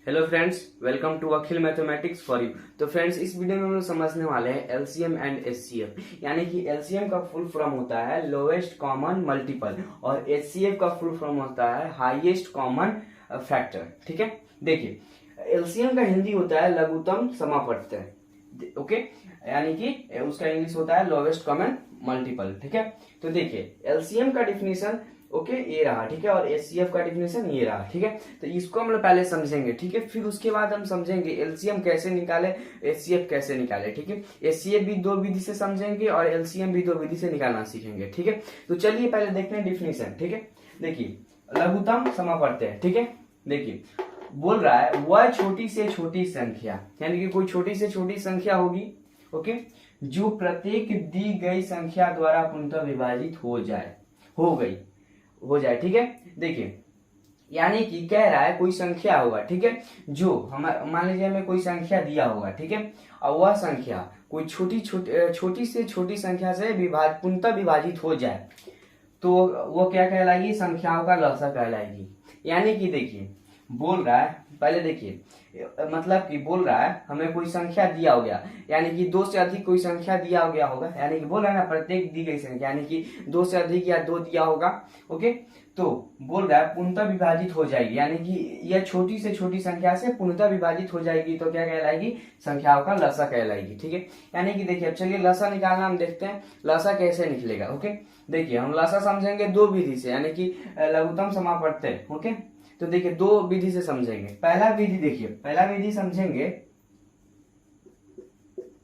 Hello friends, welcome to Akhil mathematics for you. तो friends, इस video में हम लोग समझने वाले हैं एलसीएम एंड एचसीएफ। यानी कि एलसीएम का फुल फॉर्म होता है लोएस्ट कॉमन मल्टीपल और एचसीएफ का फुल फॉर्म होता है हाईएस्ट कॉमन फैक्टर। ठीक है, देखिए एलसीएम का हिंदी होता है लघुत्तम समापवर्तय। ओके, यानी कि उसका इंग्लिश होता है लोएस्ट कॉमन मल्टीपल। ठीक है, तो देखिए एलसीएम का डिफिनेशन ओके ये रहा। ठीक है, और एचसीएफ का डिफिनेशन ये रहा। ठीक है, तो इसको हम लोग पहले समझेंगे। ठीक है, फिर उसके बाद हम समझेंगे एलसीएम कैसे निकाले, एचसीएफ कैसे निकाले। ठीक है, एचसीएफ भी दो विधि से समझेंगे और एलसीएम भी दो विधि से निकालना सीखेंगे। ठीक है, तो चलिए पहले देखते हैं डिफिनेशन। ठीक है, देखिए लघुत्तम समापवर्तय। ठीक है, देखिए बोल रहा है वह छोटी से छोटी संख्या, यानी कि कोई छोटी से छोटी संख्या होगी ओके, जो प्रत्येक दी गई संख्या द्वारा पुनः विभाजित हो जाए। ठीक है, देखिए यानी कि कह रहा है कोई संख्या होगा। ठीक है, जो हमारे मान लीजिए हमें कोई संख्या दिया होगा। ठीक है, और वह संख्या कोई छोटी से छोटी संख्या से पुनः विभाजित हो जाए तो वो क्या कहलाएगी, संख्याओं का लसा कहलाएगी। यानी कि देखिए बोल रहा है, पहले देखिए मतलब कि बोल रहा है हमें कोई संख्या दिया हो गया, यानी कि दो से अधिक कोई संख्या दिया हो गया होगा। यानी कि बोल रहा है ना प्रत्येक दी गई संख्या, यानी कि दो से अधिक या दो दिया होगा। ओके, तो बोल रहा है पुनः विभाजित हो जाएगी, यानी कि यह छोटी से छोटी संख्या से पुनः विभाजित हो जाएगी तो क्या कहलाएगी, संख्याओं का लसा कहलाएगी। ठीक है, यानी कि देखिए अब चलिए लसा निकालना हम देखते हैं लसा कैसे निकलेगा। ओके, देखिए हम लसा समझेंगे दो विधि से, यानी कि लघुत्तम समापवर्तय। ओके, तो देखिए दो विधि से समझेंगे। पहला विधि देखिए, पहला विधि समझेंगे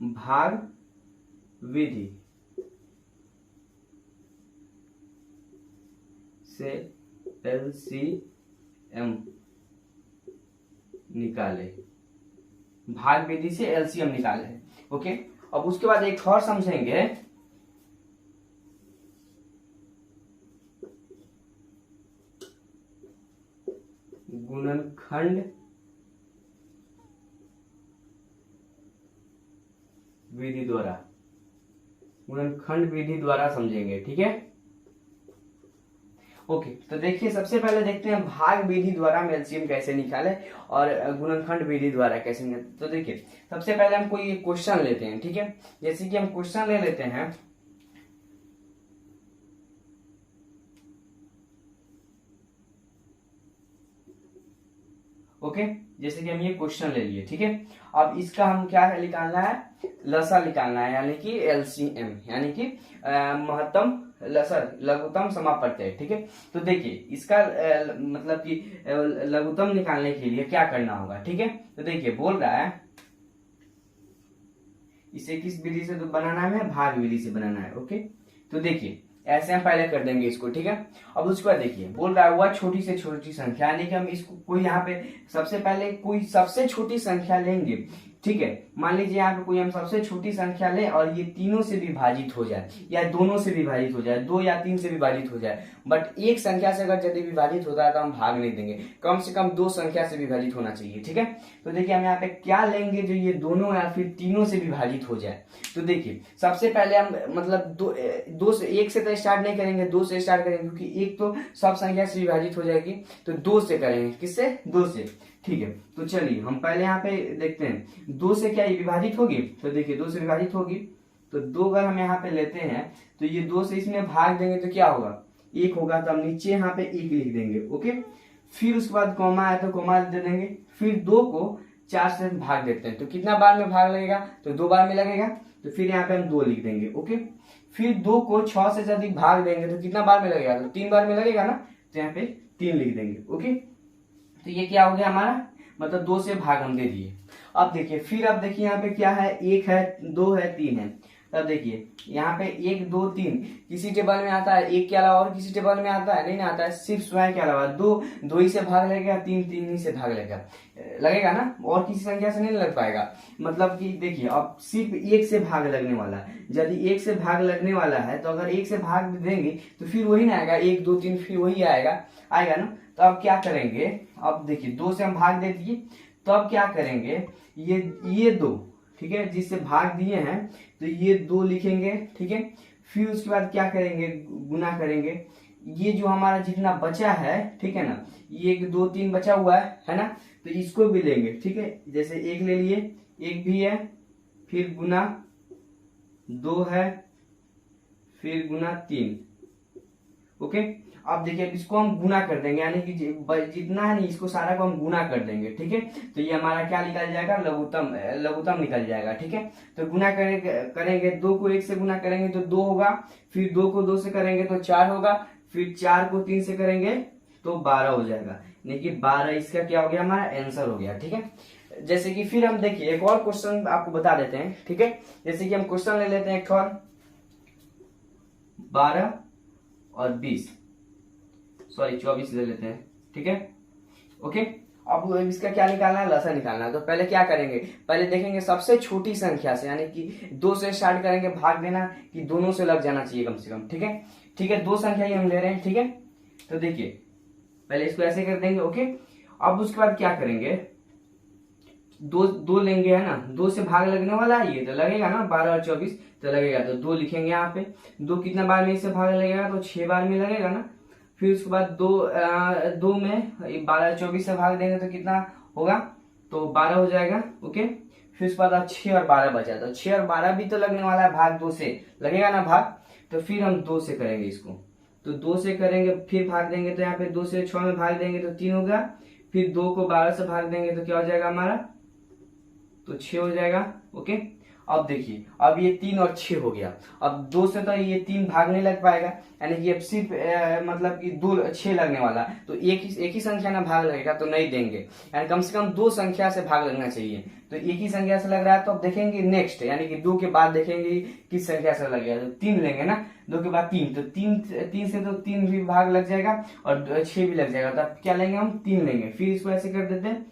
भाग विधि से एलसीएम निकाले, भाग विधि से एलसीएम निकाले। ओके, अब उसके बाद एक और समझेंगे गुणनखंड विधि द्वारा, गुणनखंड विधि द्वारा समझेंगे। ठीक है, ओके, तो देखिए सबसे पहले देखते हैं भाग विधि द्वारा हम एलसीएम कैसे निकाले और गुणनखंड विधि द्वारा कैसे निकाले। तो देखिए सबसे पहले हम कोई क्वेश्चन लेते हैं। ठीक है, जैसे कि हम क्वेश्चन ले लेते हैं ओके, जैसे कि हम ये क्वेश्चन ले लिए। ठीक है, अब इसका हम क्या निकालना है, लसा निकालना है, यानी कि एलसीएम, यानी कि महत्तम लसा लघुत्तम समापवर्तय। ठीक है, तो देखिए इसका मतलब कि लघुत्तम निकालने के लिए क्या करना होगा। ठीक है, तो देखिए बोल रहा है इसे किस विधि से बनाना है, भाग विधि से बनाना है। ओके, तो देखिए ऐसे हम पहले कर देंगे इसको। ठीक है, अब उसके बाद देखिए बोल रहा है वह छोटी से छोटी संख्या, यानी कि हम इसको कोई यहाँ पे सबसे पहले कोई सबसे छोटी संख्या लेंगे। ठीक है, मान लीजिए यहाँ पे कोई हम सबसे छोटी संख्या ले और ये तीनों से विभाजित हो जाए या दोनों से विभाजित हो जाए, दो या तीन से विभाजित हो जाए, बट एक संख्या से अगर यदि विभाजित होता है तो हम भाग नहीं देंगे, कम से कम दो संख्या से विभाजित होना चाहिए। ठीक है, तो देखिए हम यहाँ पे क्या लेंगे जो ये दोनों या फिर तीनों से विभाजित हो जाए। तो देखिए सबसे पहले हम मतलब दो से, एक से तो स्टार्ट नहीं करेंगे, दो से स्टार्ट करेंगे, क्योंकि एक तो सब संख्या से विभाजित हो जाएगी, तो दो से करेंगे। किससे, दो से। ठीक है, तो चलिए हम पहले यहाँ पे देखते हैं दो से क्या ये विभाजित होगी। तो देखिए दो से विभाजित होगी, तो दो अगर हम यहाँ पे लेते हैं तो ये दो से इसमें भाग देंगे तो क्या होगा, एक होगा, तो हम नीचे यहाँ पे एक लिख देंगे। ओके, फिर उसके बाद कॉमा है तो कॉमा दे देंगे, फिर दो को चार से भाग देते हैं तो कितना बार में भाग लगेगा, तो दो बार में लगेगा, तो फिर यहाँ पे हम दो लिख देंगे। ओके, फिर दो को 6 से अधिक भाग देंगे तो कितना बार में लगेगा, तो 3 बार में लगेगा ना, तो यहाँ पे 3 लिख देंगे। ओके, तो ये क्या हो गया हमारा, मतलब दो से भाग हम दे दिए। अब देखिए फिर अब देखिए यहाँ पे क्या है, एक है, दो है, तीन है। तब देखिए यहाँ पे एक दो तीन किसी टेबल में आता है, एक के अलावा और किसी टेबल में आता है, नहीं ना आता है, सिर्फ स्वयं के अलावा दो ही से भाग लगेगा, तीन ही से भाग लगेगा ना, और किसी संख्या से नहीं लग पाएगा। मतलब कि देखिए अब सिर्फ एक से भाग लगने वाला है, यदि एक से भाग लगने वाला है तो अगर एक से भाग देंगे तो फिर वही ना आएगा, एक दो तीन फिर वही आएगा ना। तो अब क्या करेंगे, अब देखिए दो से हम भाग दे दिए, तो अब क्या करेंगे, ये दो, ठीक है, जिससे भाग दिए हैं तो ये दो लिखेंगे। ठीक है, फिर उसके बाद क्या करेंगे, गुना करेंगे, ये जो हमारा जितना बचा है, ठीक है ना, ये एक दो तीन बचा हुआ है ना, तो इसको भी लेंगे, ठीक है। जैसे एक ले लिए, एक भी है, फिर गुना 2 है, फिर गुना 3। ओके, अब देखिए अब इसको हम गुना कर देंगे, यानी कि जितना है ना इसको सारा को हम गुना कर देंगे, ठीक है। तो ये हमारा क्या निकल जाएगा, लघुत्तम निकल जाएगा, ठीक है। तो गुना करेंगे 2 को 1 से गुना करेंगे तो 2 होगा, फिर 2 को 2 से करेंगे तो 4 होगा, फिर 4 को 3 से करेंगे तो 12 हो जाएगा, यानी कि 12 इसका क्या हो गया, हमारा आंसर हो गया, ठीक है। जैसे कि फिर हम देखिए एक और क्वेश्चन आपको बता देते हैं, ठीक है। जैसे कि हम क्वेश्चन ले लेते हैं एक और 12 और 24 ले लेते हैं, ठीक है। ओके, अब इसका क्या निकालना है, लसा निकालना है। तो पहले क्या करेंगे, पहले देखेंगे सबसे छोटी संख्या से, यानी कि 2 से स्टार्ट करेंगे, भाग देना कि दोनों से लग जाना चाहिए कम से कम, ठीक है। ठीक है, 2 संख्या ही हम ले रहे हैं, ठीक है। तो देखिए पहले इसको ऐसे कर देंगे, ओके। अब उसके बाद क्या करेंगे, दो लेंगे, है ना, 2 से भाग लगने वाला है, ये तो लगेगा ना, 12 और 24 तो लगेगा, तो 2 लिखेंगे यहाँ पे। 2 कितना बार में इससे भाग लगेगा, तो 6 बार में लगेगा ना। फिर उसके बाद 2 में 12 24 से भाग देंगे तो कितना होगा, तो 12 हो जाएगा, ओके। फिर उसके बाद 6 और 12 बचा, तो 6 और 12 भी तो लगने वाला है, भाग 2 से लगेगा ना भाग। तो फिर हम 2 से करेंगे इसको, तो 2 से करेंगे, फिर भाग देंगे, तो यहाँ पे 2 से 6 में भाग देंगे तो 3 होगा। फिर 2 को 12 से भाग देंगे तो क्या हो जाएगा हमारा, तो 6 हो जाएगा, ओके। अब देखिए अब ये 3 और 6 हो गया। अब 2 से तो ये 3 भाग नहीं लग पाएगा, यानी कि अब सिर्फ मतलब कि 6 लगने वाला, तो एक ही संख्या ना भाग लगेगा तो नहीं देंगे, यानी कम से कम 2 संख्या से भाग लगना चाहिए। तो एक ही संख्या से लग रहा है, तो अब देखेंगे नेक्स्ट, यानी कि 2 के बाद देखेंगे किस संख्या से लगेगा, तो 3 लेंगे ना, 2 के बाद 3, तो 3 से तो 3 भी भाग लग जाएगा और 6 भी लग जाएगा, तो अब क्या लेंगे हम, 3 लेंगे। फिर इसको ऐसे कर देते हैं,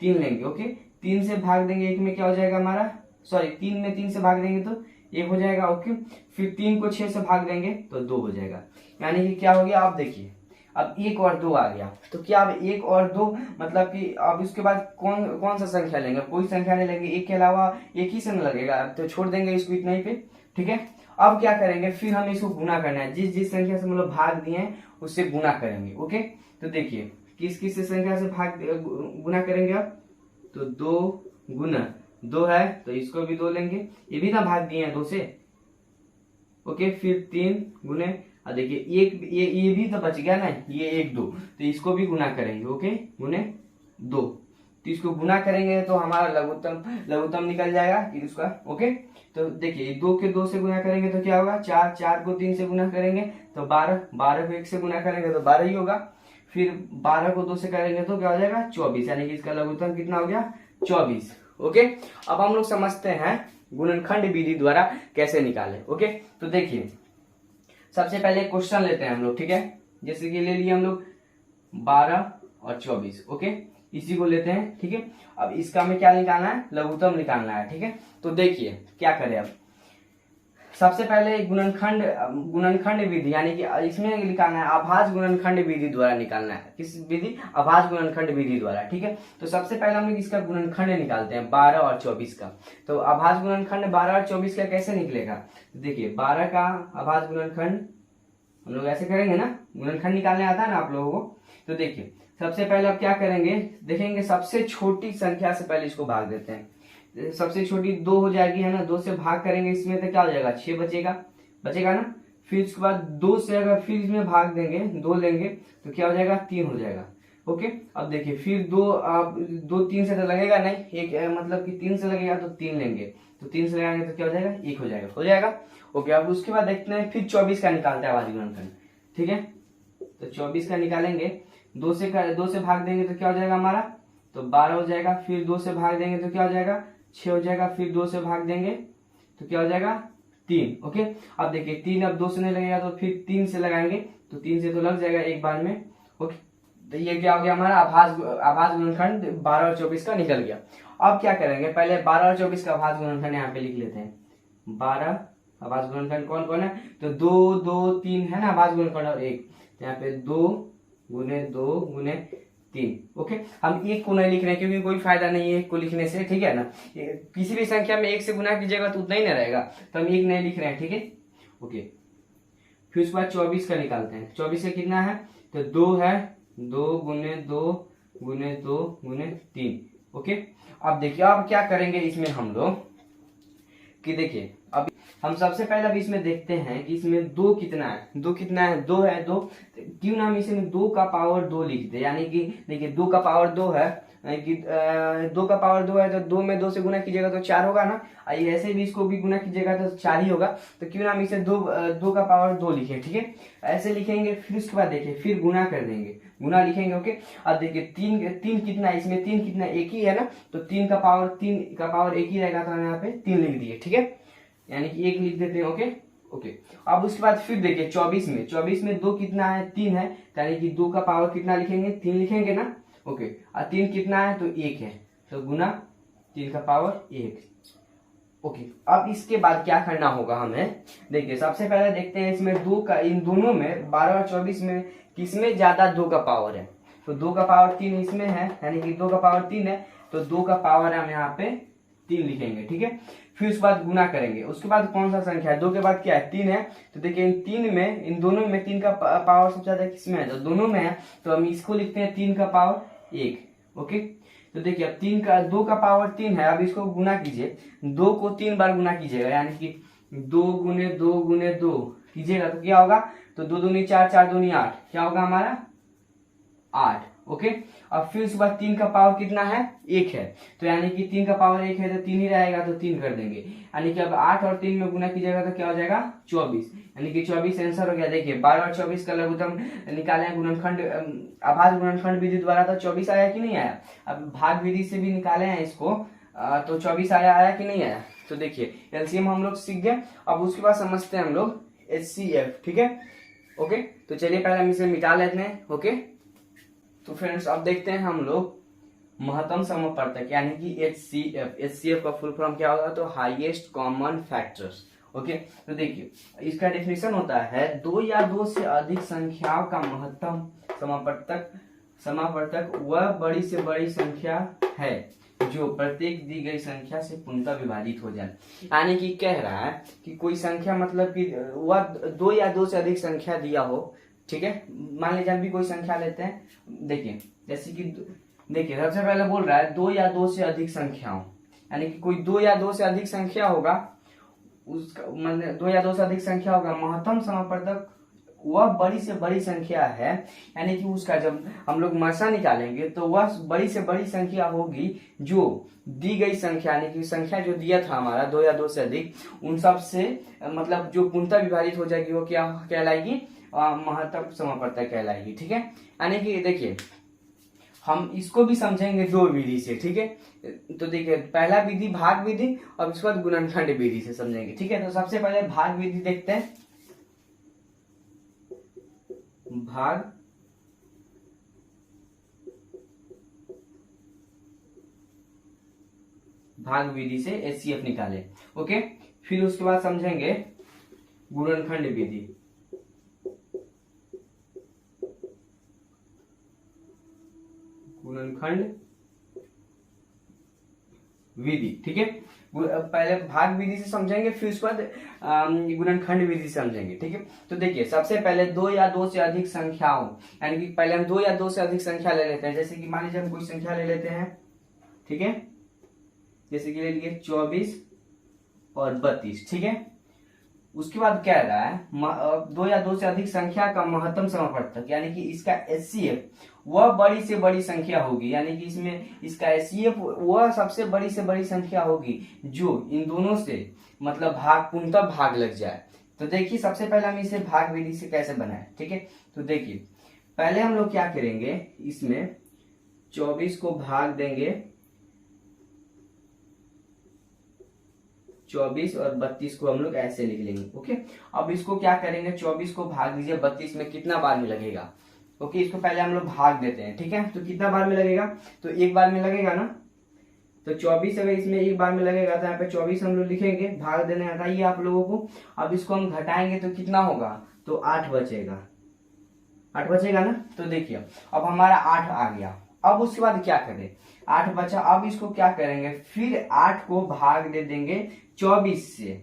3 लेंगे, ओके। 3 से भाग देंगे 1 में क्या हो जाएगा हमारा, सॉरी 3 में 3 से भाग देंगे तो 1 हो जाएगा, ओके। फिर 3 को 6 से भाग देंगे तो 2 हो जाएगा, यानी कि क्या हो गया, आप देखिए अब 1 और 2 आ गया। तो क्या अब 1 और 2 मतलब कि अब इसके बाद कौन सा संख्या लेंगे, कोई संख्या नहीं लेंगे, 1 के अलावा एक ही से न लगेगा, तो छोड़ देंगे इसको इतना ही पे, ठीक है। अब क्या करेंगे, फिर हमें इसको गुना करना है, जिस संख्या से मतलब भाग दिए हैं उससे गुना करेंगे, ओके। तो देखिए किस संख्या से भाग गुना करेंगे अब, तो 2 गुना 2 है तो इसको भी 2 लेंगे, ये भी ना भाग दिए हैं 2 से, ओके। फिर 3 गुने, और देखिए ये भी तो बच गया ना, ये 1 2, तो इसको भी गुना करेंगे, ओके, गुने 2। तो इसको गुना करेंगे तो हमारा लघुत्तम निकल जाएगा कि उसका, ओके। तो देखिए 2 के 2 से गुना करेंगे तो क्या होगा, 4 को 3 से गुना करेंगे तो 12 को 1 से गुना करेंगे तो 12 ही होगा। फिर 12 को 2 से करेंगे तो क्या हो जाएगा, 24, यानी कि इसका लघुत्तम कितना हो गया, 24, ओके। अब हम लोग समझते हैं गुणनखंड विधि द्वारा कैसे निकाले, ओके। तो देखिए सबसे पहले क्वेश्चन लेते हैं हम लोग, ठीक है। जैसे कि ले लिए हम लोग 12 और 24, ओके, इसी को लेते हैं, ठीक है। अब इसका हमें क्या निकालना है, लघुत्तम निकालना है, ठीक है। तो देखिए क्या करें, अब सबसे पहले गुणनखंड विधि, यानी कि इसमें निकालना है आभाज्य गुणनखंड विधि द्वारा निकालना है, किस विधि, आभाज्य गुणनखंड विधि द्वारा, ठीक है। तो सबसे पहले हम लोग इसका गुणनखंड निकालते हैं 12 और 24 का। तो आभाज्य गुणनखंड 12 और 24 का कैसे निकलेगा, तो देखिए 12 का आभाज्य गुणनखंड हम लोग ऐसे करेंगे ना, गुणनखंड निकालने आता है ना आप लोगों को। तो देखिए सबसे पहले अब क्या करेंगे, देखेंगे सबसे छोटी संख्या से पहले इसको भाग देते हैं, सबसे छोटी 2 हो जाएगी, है ना, 2 से भाग करेंगे इसमें तो क्या हो जाएगा, 6 बचेगा ना। फिर उसके बाद 2 से अगर फिर इसमें भाग देंगे, 2 लेंगे तो क्या हो जाएगा, 3 हो जाएगा, ओके। अब देखिए फिर 2 3 से तो लगेगा नहीं, एक मतलब कि 3 से लगेगा तो 3 लेंगे, तो 3 से लगाएंगे तो क्या हो जाएगा, 1 हो जाएगा, ओके। अब उसके बाद देखते हैं फिर 24 का निकालते हैं आभाज्य गुणनखंड, ठीक है। तो 24 का निकालेंगे, 2 से भाग देंगे तो क्या हो जाएगा हमारा, तो 12 हो जाएगा। फिर 2 से भाग देंगे तो क्या हो जाएगा, 6 हो जाएगा। फिर 2 से भाग देंगे तो क्या हो जाएगा, 3, ओके। अब देखिए 3 अब 2 से नहीं लगेगा तो फिर 3 से लगाएंगे, तो 3 से तो लग जाएगा एक बार में, ओके। तो ये क्या हो गया हमारा आभाज्य गुणनखंड 12 और 24 का निकल गया। अब क्या करेंगे, पहले 12 और 24 का आभाज्य गुणनखंड यहाँ पे लिख लेते हैं। 12 आभाज्य गुणनखंड कौन कौन है, तो 2 2 3 है ना आभाज्य गुणनखंड, और 1, यहाँ पे 2 गुने 3, ओके। हम 1 को नहीं लिख रहे हैं क्योंकि कोई फायदा नहीं है 1 को लिखने से, ठीक है ना। किसी भी संख्या में 1 से गुना कीजिएगा तो उतना ही ना रहेगा, तो हम 1 नहीं लिख रहे हैं, ठीक है, ओके। फिर उसके बाद 24 का निकालते हैं। 24 से कितना है, तो 2 है, 2 गुने 2 गुने 2 गुने 3। ओके, अब देखिए अब क्या करेंगे इसमें हम लोग कि देखिए अब हम सबसे पहले अब इसमें देखते हैं कि इसमें 2 कितना है। 2 कितना है? 2 है। 2 क्यों ना हम इसमें 2 का पावर 2 लिख दे, यानी कि देखिए 2 का पावर 2 है कि 2 का पावर 2 है तो 2 में 2 से गुना कीजिएगा तो 4 होगा ना। ऐसे भी इसको भी गुना कीजिएगा तो 4 ही होगा। तो क्यों ना हम इसे 2 का पावर 2 लिखे, ठीक है। ऐसे लिखेंगे, फिर उसके बाद देखिए फिर गुना कर देंगे, गुना लिखेंगे। ओके, अब देखिए 3 कितना है इसमें? 3 कितना? एक ही है ना, तो 3 का पावर एक ही रहेगा, तो हम यहाँ पे 3 लिख दिए, ठीक है, यानी कि 1 लिख देते हैं। ओके ओके, अब उसके बाद फिर देखिए 24 में 2 कितना है? 3 है, यानी कि 2 का पावर कितना लिखेंगे? 3 लिखेंगे ना। ओके, और 3 कितना है? तो 1 है, तो गुना 3 का पावर 1। ओके, अब इसके बाद क्या करना होगा हमें? देखिए सबसे पहले देखते हैं इसमें 2 का, इन दोनों में 12 और 24 में किसमें ज्यादा 2 का पावर है? तो 2 का पावर 3 इसमें है, यानी कि 2 का पावर 3 है, तो 2 का पावर हम यहाँ पे 3 लिखेंगे, ठीक है। फिर उसके बाद गुना करेंगे, उसके बाद कौन सा संख्या है? 2 के बाद क्या है? 3 है। तो देखिए इन दोनों में 3 का पावर सबसे ज्यादा किसमें है? तो दोनों में है, तो हम इसको लिखते हैं 3 का पावर 1। ओके, तो देखिए अब 2 का पावर 3 है, अब इसको गुना कीजिए, 2 को 3 बार गुना कीजिएगा, यानी कि 2 गुने 2 गुने 2 कीजिएगा तो क्या होगा? तो 2 दूनी 4, 4 दूनी 8, क्या होगा हमारा? 8। ओके, अब फिर उसके बाद 3 का पावर कितना है? 1 है, तो यानी कि 3 का पावर 1 है तो 3 ही रहेगा, तो 3 कर देंगे, यानी कि अब 8 और 3 में गुना कीजिएगा तो क्या हो जाएगा? 24, यानी कि 24 आंसर हो गया। देखिए 12 और 24 का लघुत्तम निकाले हैं गुणनखंड, आभाज्य गुणनखंड विधि द्वारा, तो 24 आया कि नहीं आया? अब भाग विधि से भी निकाले हैं इसको, तो 24 आया कि नहीं आया? तो देखिए एलसीएम हम लोग सीख गए। अब उसके बाद समझते हैं हम लोग एचसीएफ, ठीक है। ओके, तो चलिए पहले हम इसे मिटा लेते हैं। ओके, तो फ्रेंड्स अब देखते हैं हम लोग महत्तम समवर्तक, यानी कि एचसीएफ। एचसीएफ का फुल फॉर्म क्या होगा? तो हाईएस्ट कॉमन फैक्टर्स। ओके, तो देखिए इसका डेफिनेशन होता है 2 या 2 से अधिक संख्याओं का महत्तम समावर्तक वह बड़ी से बड़ी संख्या है जो प्रत्येक दी गई संख्या से पूर्णतः विभाजित हो जाए। यानी कि कह रहा है कि कोई संख्या, मतलब कि वह 2 या 2 से अधिक संख्या दिया हो, ठीक है। मान लीजिए हम भी कोई संख्या लेते हैं, देखिए जैसे कि देखिए सबसे पहले बोल रहा है 2 या 2 से अधिक संख्याओं, यानी कि कोई 2 या 2 से अधिक संख्या होगा, उसका मतलब 2 या 2 से अधिक संख्या होगा, महत्तम समावर्तक वह बड़ी से बड़ी संख्या है, यानी कि उसका जब हम लोग मसा निकालेंगे तो वह बड़ी से बड़ी संख्या होगी जो दी गई संख्या, यानी कि संख्या जो दिया था हमारा 2 या 2 से अधिक, उन सब से मतलब जो पूर्णतः विभाजित हो जाएगी वो क्या कहलाएगी? महत्तम समावर्तक कहलाएगी, ठीक है। यानी कि देखिए हम इसको भी समझेंगे 2 विधि से, ठीक है। तो देखिए पहला विधि भाग विधि और उसके बाद गुणनखंड विधि से समझेंगे, ठीक है। तो सबसे पहले भाग विधि देखते हैं। भाग विधि से एचसीएफ निकाले। ओके, फिर उसके बाद समझेंगे गुणनखंड विधि। गुणनखंड विधि, ठीक है। पहले भाग विधि से समझेंगे, फिर उसके बाद गुणनखंड विधि से समझेंगे, ठीक है। तो देखिए सबसे पहले 2 या 2 से अधिक संख्याओं, यानी कि पहले हम 2 या 2 से अधिक संख्या ले लेते हैं। जैसे कि मान लीजिए हम कोई संख्या ले लेते हैं, ठीक है, जैसे कि ले लिए 24 और 32, ठीक है। उसके बाद क्या रहा है 2 या 2 से अधिक संख्या का महत्तम समावर्तक, यानी कि इसका एचसीएफ वह बड़ी से बड़ी संख्या होगी, यानी कि इसमें इसका एचसीएफ वह सबसे बड़ी से बड़ी संख्या होगी जो इन दोनों से मतलब पूर्णतः भाग लग जाए। तो देखिए सबसे पहले हम इसे भाग विधि से कैसे बनाए, ठीक है। तो देखिए पहले हम लोग क्या करेंगे, इसमें 24 को भाग देंगे 24 और 32 को हम लोग ऐसे लिख लेंगे। ओके, अब इसको क्या करेंगे, 24 को भाग दीजिए 32 में, कितना बार में लगेगा? ओके, इसको पहले हम लोग भाग देते हैं, ठीक है। तो कितना बार में लगेगा? तो एक बार में लगेगा ना। तो 24 अगर इसमें एक बार में लगेगा तो यहाँ पे 24 हम लोग लिखेंगे, भाग देने आता ही आप लोगों को। अब इसको हम घटाएंगे तो कितना होगा? तो 8 बचेगा, 8 बचेगा ना। तो देखिए अब हमारा 8 आ गया। अब उसके बाद क्या करें, 8 बचा, अब इसको क्या करेंगे, फिर 8 को भाग दे देंगे 24 से,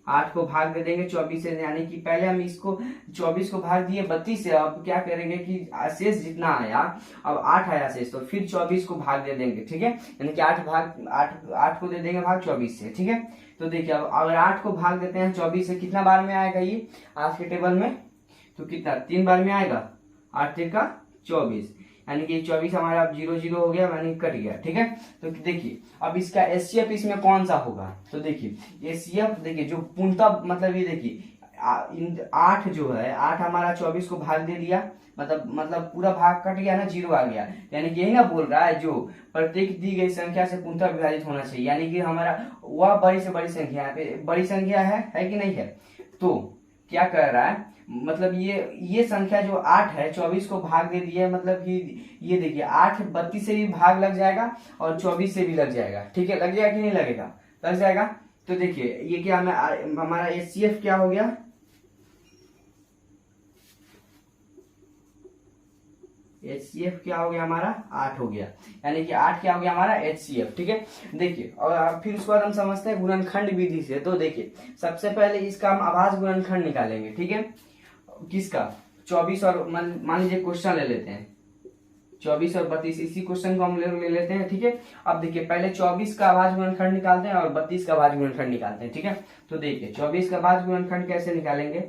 8 को भाग दे देंगे 24 से, यानी कि पहले हम इसको 24 को भाग दिए 32 से, अब क्या करेंगे कि शेष जितना आया, अब 8 आया शेष, तो फिर 24 को भाग दे देंगे, ठीक है, यानी कि 8 को दे देंगे भाग 24 से, ठीक है। तो देखिए अब अगर 8 को भाग देते हैं 24 से, कितना बार में आएगा ये आज के टेबल में, तो कितना 3 बार में आएगा, 8 का 24, यानी कि 24 हमारा अब 0 0 हो गया, यानी कट गया, ठीक है। तो देखिए अब इसका एचसीएफ इसमें कौन सा होगा, तो देखिए एचसीएफ देखिए जो पूर्णतः मतलब ये देखिए 8 जो है 8 हमारा 24 को भाग दे दिया, मतलब पूरा भाग कट गया ना, 0 आ गया, यानी कि यही ना बोल रहा है जो प्रत्येक दी गई संख्या से पूर्णतः विभाजित होना चाहिए, यानी कि हमारा वह बड़ी से बड़ी संख्या, यहाँ पे बड़ी संख्या है कि नहीं है। तो क्या कर रहा है, मतलब ये संख्या जो 8 है 24 को भाग दे दिया है, मतलब कि ये देखिए 8 32 से भी भाग लग जाएगा और 24 से भी लग जाएगा, ठीक है, लग जाएगा कि नहीं लगेगा, लग जाएगा। तो देखिए ये क्या हमारा एचसीएफ क्या हो गया, एचसीएफ क्या हो गया हमारा 8 हो गया, यानी कि 8 क्या हो गया हमारा एचसीएफ, ठीक है। देखिए और फिर उसके बाद हम समझते हैं गुणनखंड विधि से। तो देखिए सबसे पहले इसका हम आभाज्य गुणनखंड निकालेंगे, ठीक है, किसका 24 और मान लीजिए क्वेश्चन ले लेते हैं 24 और 32, इसी क्वेश्चन को हम ले लेते हैं, ठीक है। अब देखिए पहले 24 का अभाज्य गुणनखंड निकालते हैं और 32 का अभाज्य गुणनखंड निकालते हैं, ठीक है। तो देखिए 24 का अभाज्य गुणनखंड कैसे निकालेंगे,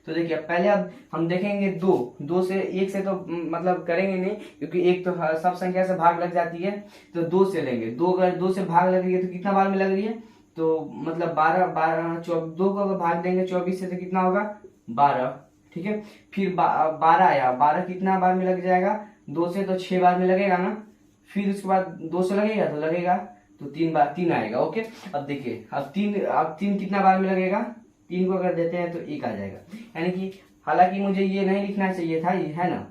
तो देखिए पहले अब हम देखेंगे दो से, एक से तो मतलब करेंगे नहीं, क्योंकि एक तो सब संख्या से भाग लग जाती है, तो 2 से लेंगे, अगर 2 से भाग लग रही है तो कितना बार में लग रही है, तो मतलब 2 को अगर भाग देंगे 24 से तो कितना होगा 12, ठीक है। फिर 12 आया, 12 कितना बार में लग जाएगा, 2 से तो 6 बार में लगेगा ना, फिर उसके बाद 2 से लगेगा तो लगेगा तो 3 बार 3 आएगा, ओके। अब देखिए अब 3 कितना बार में लगेगा, 3 को अगर देते हैं तो 1 आ जाएगा, यानी कि हालांकि मुझे ये नहीं लिखना चाहिए था, ये है ना,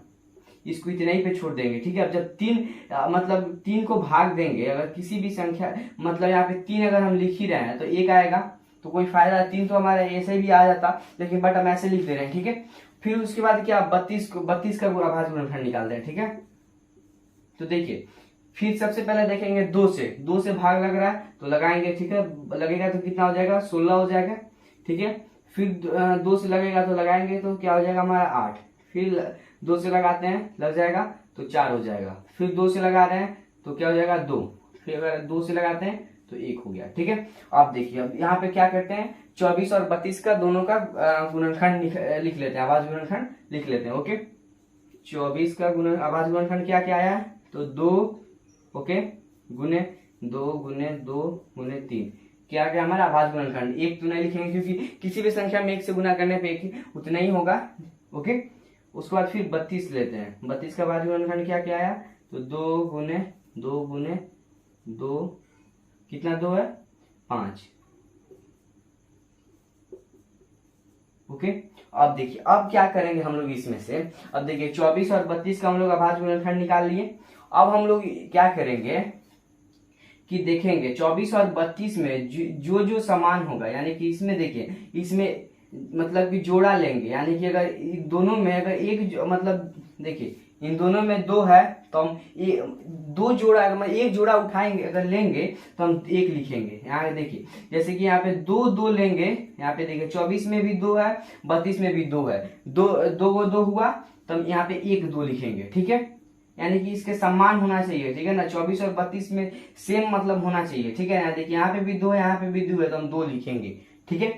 इसको इतने ही पे छोड़ देंगे, ठीक है। अब जब 3 को भाग देंगे, अगर किसी भी संख्या मतलब यहाँ पे 3 अगर हम लिख ही रहे हैं तो 1 आएगा, तो कोई फायदा, 3 तो हमारा ऐसे भी आ जाता, लेकिन बट हम ऐसे लिख दे रहे हैं, ठीक है। फिर उसके बाद क्या 32 का अभाज्य गुणनखंड निकालते हैं, ठीक है। तो देखिए फिर सबसे पहले देखेंगे 2 से भाग लग रहा है तो लगाएंगे, ठीक है, लगेगा तो कितना हो जाएगा 16 हो जाएगा, ठीक है। फिर 2 से लगेगा तो लगाएंगे तो क्या हो जाएगा हमारा 8, फिर 2 से लगाते हैं लग जाएगा तो 4 हो जाएगा, फिर 2 से लगा रहे हैं तो क्या हो जाएगा 2, फिर अगर 2 से लगाते हैं तो 1 हो गया, ठीक है। आप देखिए अब यहाँ पे क्या करते हैं 24 और 32 का दोनों का गुणनखंड लिख लेते हैं, आभाज्य गुणनखंड लिख लेते हैं, ओके। 24 का आभाज्य गुणनखंड क्या क्या आया है, तो 2, ओके, गुने 2 गुने 2 गुने 3, क्या क्या हमारा आभाज्य गुणनखंड, 1 तो नहीं लिखेंगे क्योंकि किसी भी संख्या में 1 से गुना करने पे 1 उतना ही होगा, ओके। उसके बाद फिर 32 लेते हैं, 32 का आभाज्य गुणनखंड क्या क्या आया, तो 2 गुने 2 कितना 2 है 5, ओके। अब देखिए अब क्या करेंगे हम लोग इसमें से, अब देखिए 24 और 32 का हम लोग अभाज्य गुणनखंड निकाल लिए। अब हम लोग क्या करेंगे कि देखेंगे 24 और 32 में जो समान होगा, यानी कि इसमें देखिए इसमें मतलब कि जोड़ा लेंगे, यानी कि अगर दोनों में अगर एक मतलब देखिए इन दोनों में 2 है तो हम 2 जोड़ा, अगर एक जोड़ा उठाएंगे अगर लेंगे तो हम 1 लिखेंगे। यहाँ देखिए जैसे कि यहाँ पे 2 लेंगे, यहाँ पे देखिए 24 में भी 2 है 32 में भी 2 है, 2 हुआ तो हम यहाँ पे 1 2 लिखेंगे, ठीक है, यानी कि इसके समान होना चाहिए, ठीक है ना, 24 और 32 में सेम मतलब होना चाहिए, ठीक है ना। देखिए यहाँ पे भी 2 है यहाँ पे भी 2 है तो हम 2 लिखेंगे, ठीक है।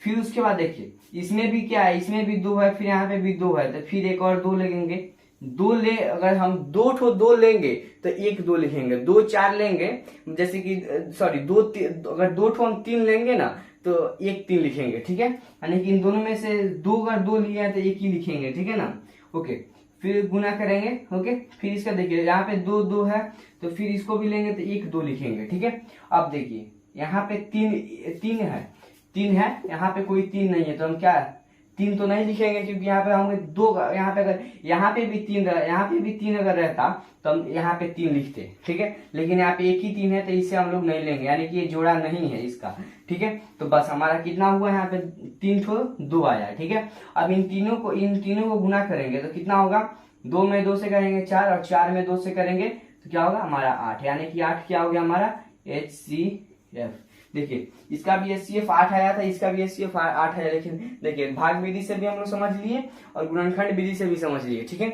फिर उसके बाद देखिए इसमें भी क्या है, इसमें भी 2 है, फिर यहाँ पे भी 2 है, तो फिर एक और 2 लगेंगे, अगर हम 2 लेंगे तो 1 2 लिखेंगे, 2 4 लेंगे जैसे कि सॉरी 2 अगर 2 हम 3 लेंगे ना तो 1 3 लिखेंगे, ठीक है, यानी कि इन दोनों में से 2 अगर 2 लिए हैं तो 1 ही लिखेंगे, ठीक है ना, ओके। फिर गुना करेंगे, ओके। फिर इसका देखिए यहाँ पे 2 है तो फिर इसको भी लेंगे तो 1 2 लिखेंगे, ठीक है। अब देखिए यहाँ पे 3 है, यहाँ पे कोई 3 नहीं है तो हम क्या 3 तो नहीं लिखेंगे, क्योंकि यहाँ पे हम 2, यहाँ पे अगर यहाँ पे भी 3 अगर रहता तो हम यहाँ पे 3 लिखते, ठीक है, लेकिन यहाँ पे एक ही 3 है तो इससे हम लोग नहीं लेंगे, यानी कि ये जोड़ा नहीं है इसका, ठीक है। तो बस हमारा कितना हुआ यहाँ पे 2 आया, ठीक है। अब इन तीनों को गुना करेंगे तो कितना होगा, 2 में 2 से करेंगे 4 और 4 में 2 से करेंगे तो क्या होगा हमारा 8, यानी कि 8 क्या हो गया हमारा HCF, एफ। देखिए इसका भी एचसीएफ 8 आया था, इसका भी एचसीएफ 8 आया, लेकिन देखिए भाग विधि से भी हम लोग समझ लिए और गुणनखंड विधि से भी समझ लिए, ठीक है।